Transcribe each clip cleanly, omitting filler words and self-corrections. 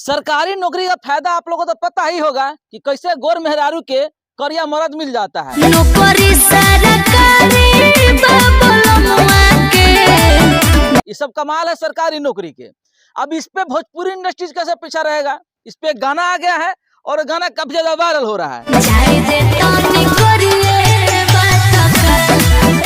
सरकारी नौकरी का फायदा आप लोगों को तो पता ही होगा कि कैसे गोर मेहरारू के करिया मर्द मिल जाता है। नौकरी सरकारी बाबुलमुआ के ये सब कमाल है सरकारी नौकरी के। अब इस पे भोजपुरी इंडस्ट्रीज कैसे पीछा रहेगा। इस पे गाना आ गया है और गाना काफी ज्यादा वायरल हो रहा है।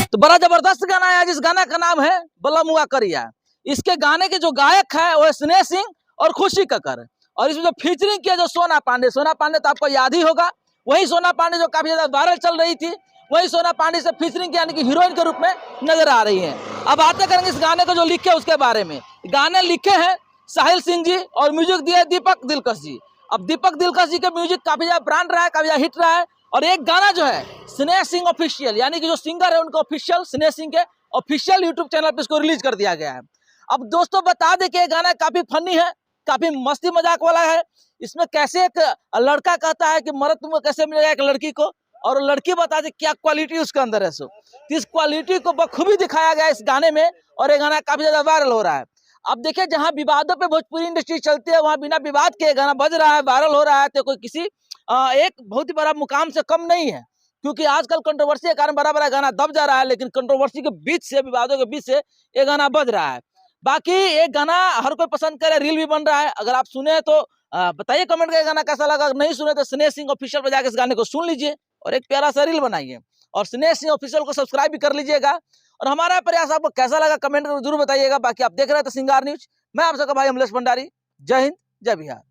तो बड़ा जबरदस्त गाना है जिस गाना का नाम है बलमुआ करिया। इसके गाने के जो गायक है वो स्नेह सिंह और खुशी कक्कर, और इसमें जो फीचरिंग किया जो सोना पांडे तो आपको याद ही होगा, वही सोना पांडे जो काफी ज्यादा वायरल चल रही थी, वही सोना पांडे से फीचरिंग यानी कि हीरोइन के रूप में नजर आ रही है। अब बातें करेंगे इस गाने को जो लिखे उसके बारे में। गाने लिखे हैं साहिल सिंह जी और म्यूजिक दिया है दीपक दिलकश जी। अब दीपक दिलकश जी का म्यूजिक काफी ज्यादा ब्रांड रहा है, काफी ज्यादा हिट रहा है। और एक गाना जो है स्नेह सिंह ऑफिशियल यानी कि जो सिंगर है उनका ऑफिशियल स्नेह सिंह के ऑफिशियल यूट्यूब चैनल पर इसको रिलीज कर दिया गया है। अब दोस्तों बता दें कि ये गाना काफी फनी है, काफी मस्ती मजाक वाला है। इसमें कैसे एक लड़का कहता है कि मर्द तुमको कैसे मिलेगा एक लड़की को, और लड़की बता दे क्या क्वालिटी उसके अंदर है। सो इस क्वालिटी को बखूबी दिखाया गया इस गाने में, और ये गाना काफी ज्यादा वायरल हो रहा है। अब देखिए जहां विवादों पे भोजपुरी इंडस्ट्री चलती है वहां बिना विवाद के गाना बज रहा है, वायरल हो रहा है, तो कोई किसी एक बहुत ही बड़ा मुकाम से कम नहीं है। क्योंकि आजकल कंट्रोवर्सी के कारण बड़ा बड़ा गाना दब जा रहा है, लेकिन कंट्रोवर्सी के बीच से, विवादों के बीच से ये गाना बज रहा है। बाकी ये गाना हर कोई पसंद करे, रील भी बन रहा है। अगर आप सुने तो बताइए कमेंट करके गाना कैसा लगा। अगर नहीं सुने तो स्नेह सिंह ऑफिशियल पर जाकर इस गाने को सुन लीजिए और एक प्यारा सा रील बनाइए, और स्नेह सिंह ऑफिशियल को सब्सक्राइब भी कर लीजिएगा। और हमारा प्रयास आपको कैसा लगा कमेंट में जरूर बताइएगा। बाकी आप देख रहे थे सिंगार न्यूज, मैं आप सबका भाई अमलेश भंडारी। जय हिंद, जय बिहार।